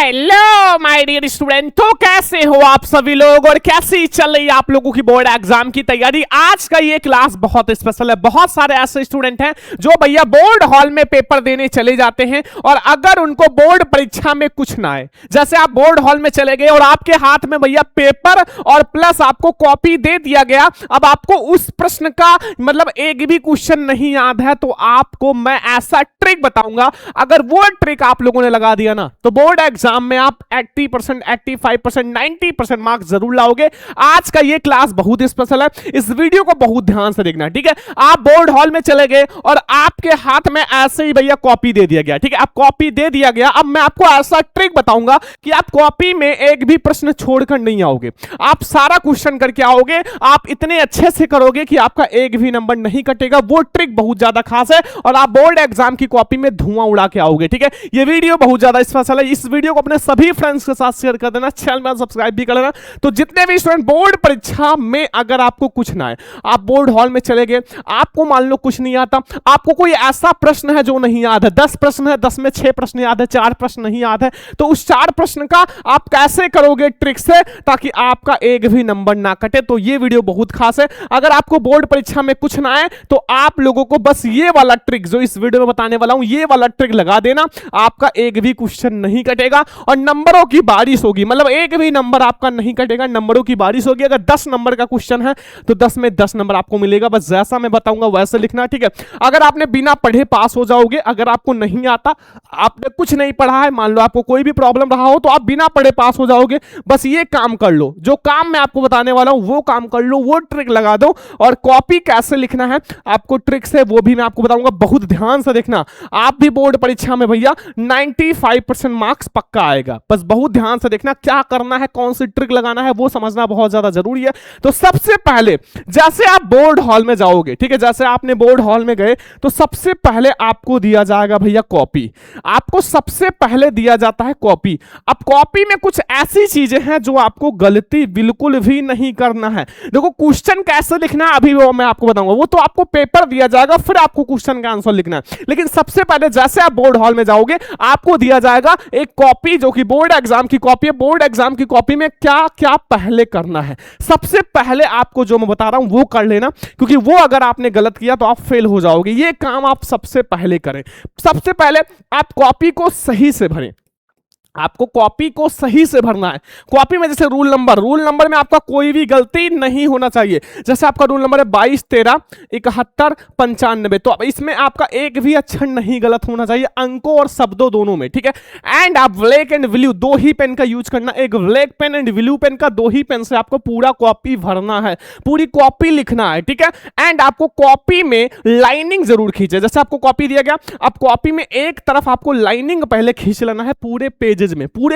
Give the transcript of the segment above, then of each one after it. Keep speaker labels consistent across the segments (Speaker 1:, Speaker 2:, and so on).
Speaker 1: Hello my dear student, तो कैसे हो आप सभी लोग और कैसी चल रही है आप लोगों की बोर्ड एग्जाम की तैयारी। आज का ये क्लास बहुत स्पेशल है। बहुत सारे ऐसे स्टूडेंट हैं जो भैया बोर्ड हॉल में पेपर देने चले जाते हैं और अगर उनको बोर्ड परीक्षा में कुछ ना आए, जैसे आप बोर्ड हॉल में चले गए और आपके हाथ में भैया पेपर और प्लस आपको कॉपी दे दिया गया, अब आपको उस प्रश्न का मतलब एक भी क्वेश्चन नहीं याद है, तो आपको मैं ऐसा ट्रिक बताऊंगा। अगर वो ट्रिक आप लोगों ने लगा दिया ना तो बोर्ड एग्जाम में आप 80%, 85%, 90% मार्क्स जरूर लाओगे। आज का ये क्लास बहुत स्पेशल है, इस वीडियो को बहुत ध्यान से देखना, ठीक है। आप बोर्ड हॉल में चले गए और आपके हाथ में ऐसे ही भैया कॉपी दे दिया गया, ठीक है। आप कॉपी दे दिया गया, अब मैं आपको ऐसा ट्रिक बताऊंगा कि आप कॉपी में एक भी प्रश्न छोड़कर नहीं आओगे, आप सारा क्वेश्चन करके आओगे। आप इतने अच्छे से करोगे कि आपका एक भी नंबर नहीं कटेगा। वो ट्रिक बहुत ज्यादा खास है और आप बोर्ड एग्जाम की कॉपी में धुआं उड़ा के आओगे, ठीक है। ये वीडियो बहुत ज्यादा स्पेशल है, इस वीडियो को अपने सभी फ्रेंड्स के साथ शेयर कर देना, चैनल में सब्सक्राइब भी कर लेना। तो जितने भी स्टूडेंट बोर्ड परीक्षा में अगर आपको कुछ ना है, आप बोर्ड हॉल में चले गए, आपको मान लो कुछ नहीं आता, आपको कोई ऐसा प्रश्न है जो नहीं याद है, 10 प्रश्न है, 10 में 6 प्रश्न याद है, 4 प्रश्न नहीं याद है, तो उस 4 प्रश्न का आप कैसे करोगे ट्रिक से ताकि आपका एक भी नंबर ना कटे। तो ये वीडियो बहुत खास है। अगर आपको बोर्ड परीक्षा में कुछ ना आए तो आप लोगों को बस ये वाला ट्रिक जो इस वीडियो में बताने वाला हूं, ये वाला ट्रिक लगा देना, आपका एक भी क्वेश्चन नहीं कटेगा और नंबरों की बारिश होगी। मतलब एक भी नंबर आपका नहीं कटेगा, नंबरों की बारिश होगी। अगर 10 नंबर का क्वेश्चन है तो 10 में 10 नंबर आपको मिलेगा। बस जैसा मैं बताऊंगा वैसे लिखना, ठीक है। अगर आपने बिना पढ़े पास हो जाओगे, अगर आपको नहीं आता, आपने कुछ नहीं पढ़ा है, मान लो आपको कोई भी प्रॉब्लम रहा हो, तो आप बिना पढ़े पास हो जाओगे। बस ये काम कर लो, जो काम मैं आपको बताने वाला हूं वो काम कर लो, वो ट्रिक लगा दो। और कॉपी कैसे लिखना है आपको ट्रिक से वो भी मैं आपको बताऊंगा, बहुत ध्यान से देखना। आप भी बोर्ड परीक्षा में भैया 95% मार्क्स पक्का आएगा। बस बहुत ध्यान से देखना, क्या करना है, कौन सी ट्रिक लगाना है वो समझना बहुत ज्यादा जरूरी है। तो सबसे पहले जैसे आप बोर्ड हॉल में जाओगे, ठीक है, जैसे आपने बोर्ड हॉल में गए तो सबसे पहले आपको दिया जाएगा भैया कॉपी। आपको सबसे पहले दिया जाता है कॉपी। अब कॉपी में कुछ ऐसी चीजें हैं जो आपको गलती बिल्कुल भी नहीं करना है। देखो क्वेश्चन कैसे लिखना है अभी वो मैं आपको बताऊंगा, वो तो आपको पेपर दिया जाएगा, फिर आपको क्वेश्चन का आंसर लिखना है। लेकिन सबसे पहले जैसे आप बोर्ड हॉल में जाओगे आपको दिया जाएगा एक कॉपी जो कि बोर्ड एग्जाम की कॉपी है। बोर्ड एग्जाम की कॉपी में क्या क्या पहले करना है, सबसे पहले आपको जो मैं बता रहा हूं वो कर लेना, क्योंकि वो अगर आपने गलत किया तो आप फेल हो जाओगे। ये काम आप सबसे पहले करें। सबसे पहले आप कॉपी को सही से भरें। आपको कॉपी को सही से भरना है। कॉपी में जैसे रूल नंबर में आपका कोई भी गलती नहीं होना चाहिए। जैसे आपका रूल नंबर है 22, 13, 71, 95, तो अब इसमें आपका एक भी अक्षर नहीं गलत होना चाहिए, अंकों और शब्दों दोनों में, ठीक है। एंड आप ब्लैक एंड ब्लू दो ही पेन का यूज करना, एक black pen and blue pen का, दो ही पेन से आपको पूरा कॉपी भरना है, पूरी कॉपी लिखना है, ठीक है। एंड आपको कॉपी में लाइनिंग जरूर खींचे। जैसे आपको कॉपी दिया गया, अब कॉपी में एक तरफ आपको लाइनिंग पहले खींच लेना है, पूरे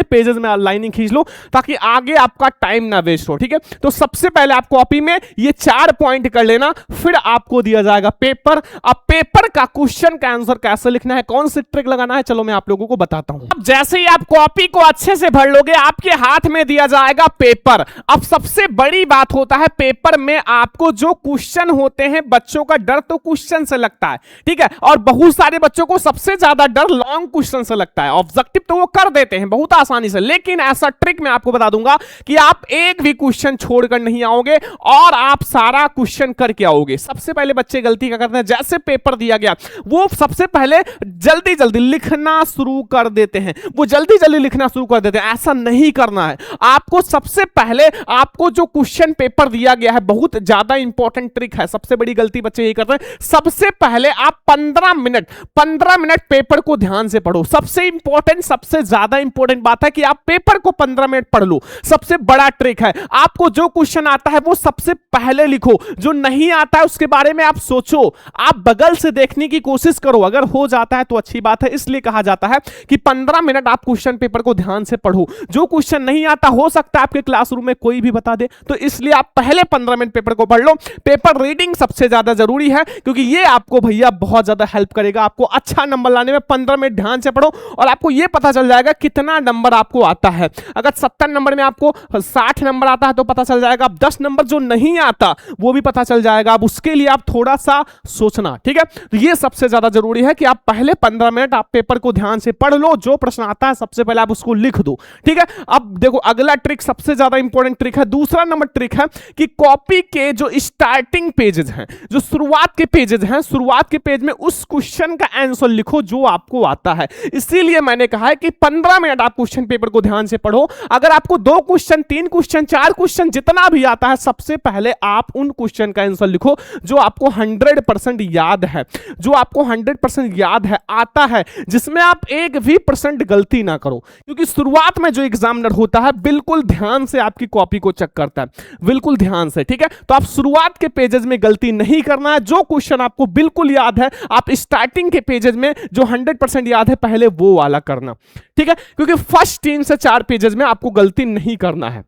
Speaker 1: पेजेस में लाइनिंग खींच लो ताकि आगे आपका टाइम ना वेस्ट हो, ठीक है। तो सबसे पहले आप कॉपी में ये 4 पॉइंट कर लेना, फिर आपको दिया जाएगा पेपर। अब पेपर का क्वेश्चन का आंसर कैसे लिखना है, कौन सी ट्रिक लगाना है, चलो मैं आप लोगों को बताता हूं। अब जैसे ही आप कॉपी को अच्छे से भर लोगे, आपके हाथ में दिया जाएगा पेपर। अब सबसे बड़ी बात होता है पेपर में आपको जो क्वेश्चन होते हैं, बच्चों का डर तो क्वेश्चन से लगता है, ठीक है, और बहुत सारे बच्चों को सबसे ज्यादा डर लॉन्ग क्वेश्चन से लगता है। ऑब्जेक्टिव तो वो कर देते हैं बहुत आसानी से, लेकिन ऐसा ट्रिक मैं आपको बता दूंगा कि आप एक भी क्वेश्चन छोड़कर नहीं आओगे और आप सारा क्वेश्चन करके आओगे। सबसे पहले बच्चे गलती क्या करते हैं, जैसे पेपर दिया गया वो सबसे पहले जल्दी जल्दी लिखना शुरू कर देते हैं, वो जल्दी जल्दी लिखना शुरू कर देते हैं। ऐसा नहीं करना है। आपको सबसे पहले आपको जो क्वेश्चन पेपर दिया गया है, बहुत ज्यादा इंपॉर्टेंट ट्रिक है, सबसे बड़ी गलती बच्चे यही करते हैं। सबसे पहले आप 15 मिनट पेपर को ध्यान से पढ़ो। सबसे इंपॉर्टेंट, सबसे ज्यादा इंपॉर्टेंट बात है कि आप पेपर को 15 मिनट पढ़ लो। सबसे बड़ा ट्रिक है, आपको जो क्वेश्चन आता है वो सबसे पहले लिखो, जो नहीं आता है उसके बारे में आप सोचो, आप बगल से देखने की कोशिश करो। अगर हो जाता है तो अच्छी बात है, इसलिए कहा जाता है कि 15 मिनट आप क्वेश्चन पेपर को ध्यान से पढ़ो। जो क्वेश्चन नहीं आता हो सकता है आपके क्लासरूम में कोई भी बता दे, तो इसलिए आप पहले 15 मिनट पेपर को पढ़ लो। पेपर रीडिंग सबसे ज्यादा जरूरी है, क्योंकि ये आपको भैया बहुत ज्यादा हेल्प करेगा। आपको अच्छा नंबर लाने में 15 मिनट ध्यान से पढ़ो और आपको यह पता चल जाएगा कि कितना नंबर आपको आता है। अगर 70 नंबर में आपको 60 नंबर आता है तो पता चल जाएगा। अब 10 नंबर जो नहीं आता वो भी पता चल जाएगा। अब उसके लिए आप थोड़ा सा सोचना, ठीक है। तो ये सबसे ज्यादा जरूरी है कि आप पहले 15 मिनट आप पेपर को ध्यान से पढ़ लो, जो प्रश्न आता है सबसे पहले आप उसको लिख दो, ठीक है। अब देखो अगला ट्रिक सबसे ज्यादा इंपॉर्टेंट ट्रिक है। दूसरा नंबर ट्रिक है कि कॉपी के जो स्टार्टिंग पेजेस हैं, जो शुरुआत के पेजेस हैं, शुरुआत के पेज में उस क्वेश्चन का आंसर लिखो जो आपको आता है। इसीलिए मैंने कहा है कि 15 मिनट आप क्वेश्चन पेपर को ध्यान से पढ़ो। अगर आपको 2 क्वेश्चन, 3 क्वेश्चन, 4 क्वेश्चन जितना भी आता है, सबसे पहले आप उन क्वेश्चन का आंसर लिखो जो आपको 100% याद है, जो आपको 100% याद है, आता है, जिसमें आप एक भी % गलती ना करो। क्योंकि शुरुआत में जो एग्जामिनर होता है बिल्कुल ध्यान से आपकी कॉपी को चेक करता है, बिल्कुल ध्यान से, ठीक है। तो आप शुरुआत के पेजेस में गलती नहीं करना है। जो क्वेश्चन आपको बिल्कुल याद है, आप स्टार्टिंग के पेजेस में जो 100% याद है पहले वो वाला करना, ठीक है। क्योंकि फर्स्ट 3 से 4 पेजेस में आपको गलती नहीं करना है।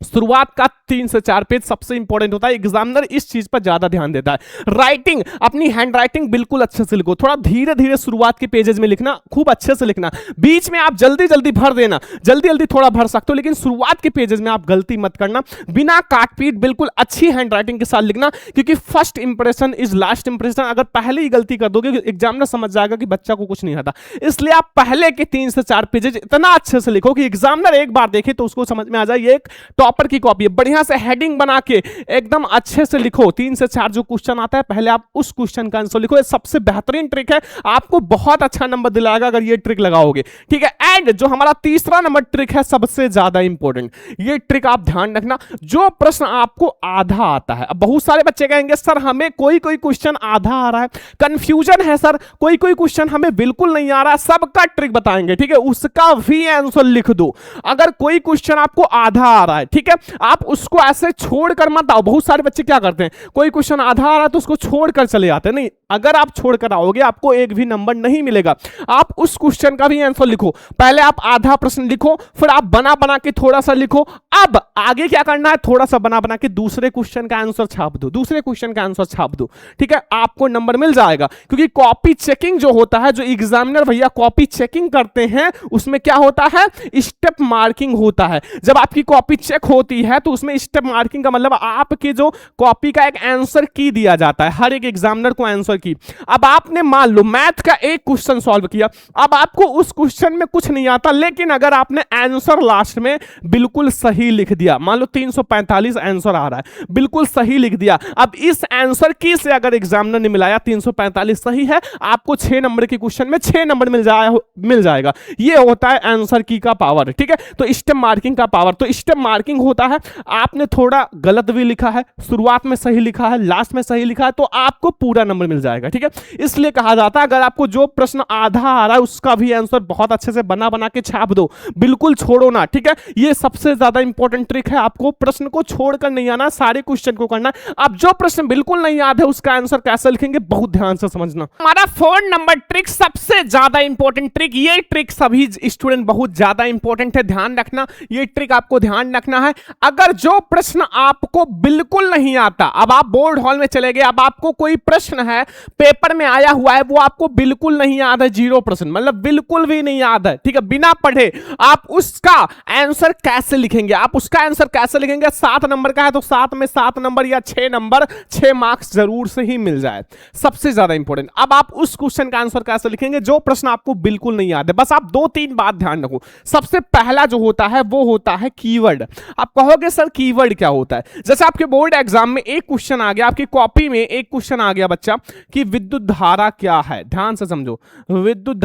Speaker 1: शुरुआत का 3 से 4 पेज सबसे इंपॉर्टेंट होता है। एग्जामिनर इस चीज पर ज्यादा ध्यान देता है। राइटिंग, अपनी हैंड राइटिंग बिल्कुल अच्छे से लिखो, थोड़ा धीरे धीरे शुरुआत के पेजेस में लिखना, खूब अच्छे से लिखना। बीच में आप जल्दी जल्दी भर देना, जल्दी जल्दी थोड़ा भर सकते हो, लेकिन शुरुआत के पेजेस में आप गलती मत करना। बिना काट पीट बिल्कुल अच्छी हैंड राइटिंग के साथ लिखना, क्योंकि first impression is last impression. अगर पहले ही गलती कर दोगे एग्जामिनर समझ जाएगा कि बच्चा को कुछ नहीं आता। इसलिए आप पहले के 3 से 4 पेजेस इतना अच्छे से लिखो कि एग्जामिनर एक बार देखे तो उसको समझ में आ जाए ये एक टॉपर की कॉपी है। बढ़िया से हेडिंग बना के एकदम अच्छे से लिखो। 3 से 4 जो क्वेश्चन आता है पहले आप उस क्वेश्चन का आंसर लिखो। ये सबसे बेहतरीन ट्रिक है, आपको बहुत अच्छा नंबर दिलाएगा अगर ये ट्रिक लगाओगे, ठीक है। एंड जो हमारा तीसरा नंबर ट्रिक है सबसे ज्यादा इंपॉर्टेंट, ये ट्रिक आप ध्यान रखना। जो प्रश्न आपको आधा आता है, अब बहुत सारे बच्चे कहेंगे सर हमें कोई कोई क्वेश्चन आधा आ रहा है, कंफ्यूजन है सर, कोई कोई क्वेश्चन हमें बिल्कुल नहीं आ रहा। सबका ट्रिक बताएंगे, ठीक है, उसका भी आंसर लिख दो। अगर कोई क्वेश्चन आपको आधा आ रहा है, ठीक है, आप उसको ऐसे छोड़कर मत आओ। बहुत सारे बच्चे क्या करते हैं, कोई क्वेश्चन आधा आ रहा है तो उसको छोड़कर चले जाते हैं। नहीं, अगर आप छोड़कर आओगे आपको एक भी नंबर नहीं मिलेगा। आप उस क्वेश्चन का भी आंसर लिखो। पहले आप आधा प्रश्न लिखो, फिर आप बना बना के थोड़ा सा लिखो। अब आगे क्या करना है, थोड़ा सा बना बना के दूसरे क्वेश्चन का आंसर छाप दो, दूसरे क्वेश्चन का आंसर छाप दो, ठीक है, आपको नंबर मिल जाएगा। क्योंकि कॉपी चेकिंग जो होता है, जो एग्जामिनर भैया कॉपी चेकिंग करते हैं, उसमें क्या होता है, स्टेप मार्किंग होता है। जब आपकी कॉपी चेक होती है तो उसमें स्टेप मार्किंग का मतलब आपके जो कॉपी का एक आंसर की दिया जाता है, हर एक एग्जामिनर को आंसर की। अब आपने मान लो मैथ का एक क्वेश्चन सॉल्व किया, अब आपको उस क्वेश्चन में कुछ नहीं आता, लेकिन अगर आपने आंसर लास्ट में बिल्कुल सही लिख दिया, मान लो 345 आंसर आ रहा है, बिल्कुल सही लिख दिया। अब इस आंसर की से अगर एग्जामिनर ने मिलाया 345 सही है, आपको 6 नंबर के क्वेश्चन में 6 नंबर मिल जाएगा। ये होता है आंसर की का पावर, ठीक है। तो स्टेप मार्किंग का पावर, तो स्टेप मार्किंग होता है आपने थोड़ा गलत भी लिखा है, शुरुआत में सही लिखा है, लास्ट में सही लिखा है, तो आपको पूरा नंबर मिल जाएगा, ठीक है। इसलिए कहा जाता है अगर आपको जो प्रश्न आधा आ रहा है उसका भी आंसर बहुत अच्छे से बना बना के छाप दो, बिल्कुल छोड़ो ना, ठीक है। ये सबसे ज्यादा इंपॉर्टेंट ट्रिक है, आपको प्रश्न को छोड़कर नहीं आना, सारे क्वेश्चन को करना। अब जो प्रश्न बिल्कुल नहीं याद है उसका आंसर कैसे लिखेंगे बहुत ध्यान से समझना। हमारा 4 नंबर ट्रिक सबसे ज्यादा इंपॉर्टेंट ट्रिक, ये ट्रिक सभी स्टूडेंट बहुत ज्यादा इंपॉर्टेंट है, ध्यान रखना। ये ट्रिक आपको ध्यान रखना है। अगर जो प्रश्न आपको बिल्कुल नहीं आता, अब आप बोर्ड हॉल में चले गए, अब आपको कोई प्रश्न है पेपर में आया हुआ है, वो आपको बिल्कुल नहीं याद है, 0 प्रश्न, मतलब बिल्कुल भी नहीं याद है, ठीक है, बिना पढ़े आप उसका आंसर कैसे लिखेंगे, आप उसका आंसर कैसे लिखेंगे। 7 नंबर का है तो 7 में 7 नंबर या 6 नंबर, 6 मार्क्स जरूर से ही मिल जाए, सबसे ज्यादा इंपॉर्टेंट। अब आप उस क्वेश्चन का आंसर कैसे लिखेंगे जो प्रश्न आपको बिल्कुल नहीं याद है। बस आप 2-3 बात ध्यान रखो। सबसे पहला जो होता है वो होता है कीवर्ड। आप कहोगे सर कीवर्ड क्या होता है, जैसे आपके बोर्ड एग्जाम में एक क्वेश्चन आ गया, आपकी कॉपी में एक क्वेश्चन आ गया बच्चा कि विद्युत धारा क्या है, ध्यान से समझो, विद्युत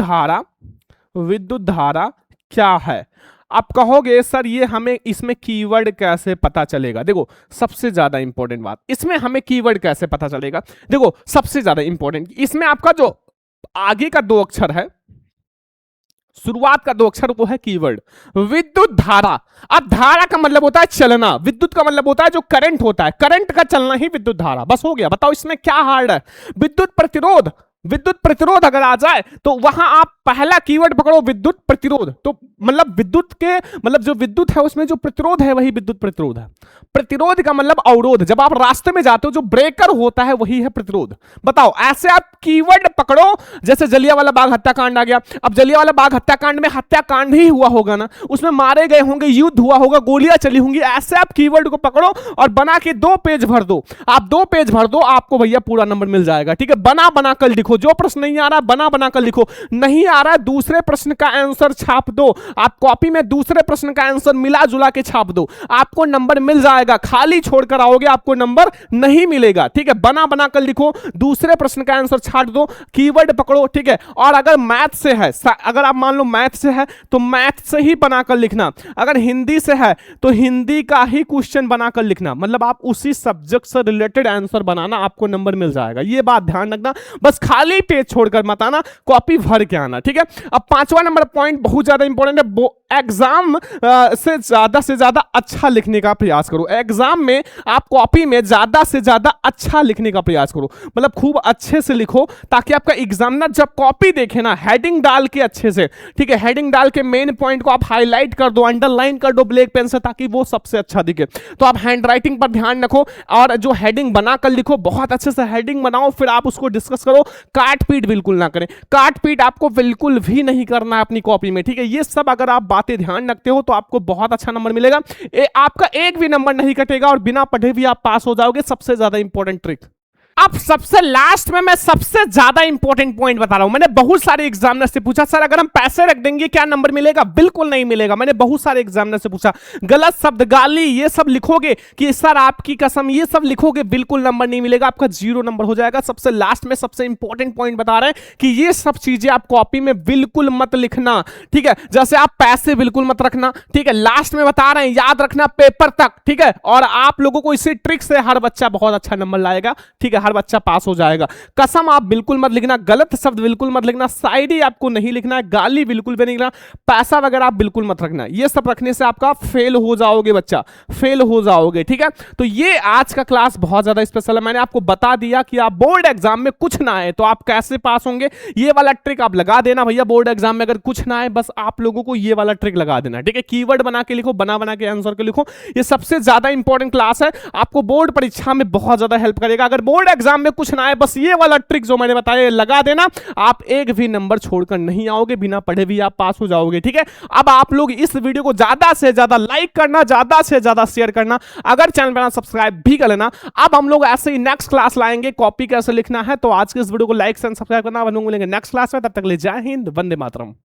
Speaker 1: धारा क्या है। आप कहोगे सर ये हमें इसमें कीवर्ड कैसे पता चलेगा। देखो सबसे ज्यादा इंपॉर्टेंट बात, इसमें हमें कीवर्ड कैसे पता चलेगा। देखो सबसे ज्यादा इंपॉर्टेंट, इसमें आपका जो आगे का 2 अक्षर है, शुरुआत का 2 अक्षर, वो है कीवर्ड विद्युत धारा। अब धारा का मतलब होता है चलना, विद्युत का मतलब होता है जो करंट होता है, करंट का चलना ही विद्युत धारा। बस हो गया, बताओ इसमें क्या हार्ड है। विद्युत प्रतिरोध, विद्युत प्रतिरोध अगर आ जाए तो वहां आप पहला कीवर्ड पकड़ो विद्युत प्रतिरोध, तो मतलब विद्युत के मतलब जो विद्युत है उसमें जो प्रतिरोध है वही विद्युत प्रतिरोध है। प्रतिरोध का मतलब अवरोध, जब आप रास्ते में जाते हो जो ब्रेकर होता है वही है प्रतिरोध। बताओ, ऐसे आप कीवर्ड पकड़ो, जैसे जलियांवाला बाग हत्याकांड आ गया। अब जलियांवाला बाग हत्याकांड में हत्याकांड ही हुआ होगा ना, उसमें मारे गए होंगे, युद्ध हुआ होगा, गोलियां चली होंगी। ऐसे आप कीवर्ड को पकड़ो और बना के 2 पेज भर दो। आप 2 पेज भर दो, आपको भैया पूरा नंबर मिल जाएगा। ठीक है, बना बना कर लिखो, जो प्रश्न नहीं आ रहा बना बना कर लिखो, नहीं आ रहा है दूसरे प्रश्न का आंसर छाप दो। आप कॉपी में दूसरे प्रश्न का आंसर मिला जुला के छाप दो, आपको नंबर मिल जाएगा। खाली छोड़कर आओगे आपको नंबर नहीं मिलेगा। ठीक है, बना बना कर लिखो, दूसरे प्रश्न का आंसर छाट दो, कीवर्ड पकड़ो। ठीक है, और अगर मैथ से है, अगर आप मान लो मैथ से है तो मैथ से ही बनाकर लिखना, अगर हिंदी से है तो हिंदी का ही क्वेश्चन बनाकर लिखना, मतलब आप उसी सब्जेक्ट से रिलेटेड आंसर बनाना, आपको नंबर मिल जाएगा। ये बात ध्यान रखना, बस खाली पेज छोड़कर मत आना, कॉपी भर के आना। ठीक है, अब 5वां नंबर पॉइंट बहुत ज्यादा इंपॉर्टेंट है, एग्जाम से ज्यादा अच्छा लिखने का प्रयास करो। एग्जाम में आप कॉपी में ज्यादा से ज्यादा अच्छा लिखने का प्रयास करो, मतलब खूब अच्छे से लिखो, ताकि आपका एग्जामिनर जब कॉपी देखे ना, हेडिंग डाल के अच्छे से, ठीक है, हेडिंग डाल के मेन पॉइंट को आप हाईलाइट कर दो, अंडरलाइन कर दो ब्लैक पेन से, ताकि वो सबसे अच्छा दिखे। तो आप हैंड राइटिंग पर ध्यान रखो और जो हेडिंग बनाकर लिखो, बहुत अच्छे से हेडिंग बनाओ, फिर आप उसको डिस्कस करो। काट पीट बिल्कुल ना करें, काट पीट आपको बिल्कुल भी नहीं करना है अपनी कॉपी में। ठीक है, ये सब अगर आप बातें ध्यान रखते हो तो आपको बहुत अच्छा नंबर मिलेगा। आपका एक भी नंबर नहीं कटेगा और बिना पढ़े भी आप पास हो जाओगे। सबसे ज्यादा इंपॉर्टेंट ट्रिक। अब सबसे लास्ट में मैं सबसे ज्यादा इंपॉर्टेंट पॉइंट बता रहा हूं। मैंने बहुत सारे एग्जामिनर से पूछा, सर अगर हम पैसे रख देंगे क्या नंबर मिलेगा? बिल्कुल नहीं मिलेगा। मैंने बहुत सारे एग्जामिनर से पूछा, गलत शब्द, गाली, ये सब लिखोगे कि सर आपकी कसम, ये सब लिखोगे, बिल्कुल नंबर नहीं मिलेगा, आपका 0 नंबर हो जाएगा। सबसे लास्ट में सबसे इंपॉर्टेंट पॉइंट बता रहे हैं कि ये सब चीजें आप कॉपी में बिल्कुल मत लिखना। ठीक है, जैसे आप पैसे बिल्कुल मत रखना। ठीक है, लास्ट में बता रहे हैं, याद रखना पेपर तक। ठीक है, और आप लोगों को इसी ट्रिक से हर बच्चा बहुत अच्छा नंबर लाएगा। ठीक है, हर बच्चा पास हो जाएगा। कसम आप बिल्कुल मत लिखना, गलत शब्द बिल्कुल मत लिखना, शायरी आपको नहीं लिखना है, गाली बिल्कुल भी नहीं लिखना, पैसा वगैरह आप बिल्कुल मत रखना। ये सब रखने से आपका फेल हो जाओगे, बच्चा फेल हो जाओगे। ठीक है, तो ये आज का क्लास बहुत ज्यादा स्पेशल है। मैंने आपको बता दिया कि आप बोर्ड एग्जाम में कुछ ना आए तो आप कैसे पास होंगे। ये वाला ट्रिक आप लगा देना भैया, बोर्ड एग्जाम में अगर कुछ ना आए बस आप लोगों को ये वाला ट्रिक लगा देना। ठीक है, कीवर्ड बना के लिखो, बना बना के आंसर के लिखो। ये सबसे ज्यादा इंपॉर्टेंट क्लास है, आपको बोर्ड परीक्षा में बहुत ज्यादा हेल्प करेगा। अगर बोर्ड एग्जाम में कुछ ना आए बस ये वाला ट्रिक जो मैंने बताया लगा देना, आप एक भी नंबर छोड़कर नहीं आओगे, बिना पढ़े भी आप पास हो जाओगे। ठीक है, अब आप लोग इस वीडियो को ज्यादा से ज्यादा लाइक करना, ज्यादा से ज्यादा शेयर करना, अगर चैनल पर सब्सक्राइब भी कर लेना। अब हम लोग ऐसे ही नेक्स्ट क्लास लाएंगे, कॉपी कैसे लिखना है। तो आज के इस वीडियो को लाइक एंड सब्सक्राइब करना। हम लोग मिलेंगे नेक्स्ट क्लास में, तब तक ले जय हिंद, वंदे मातरम।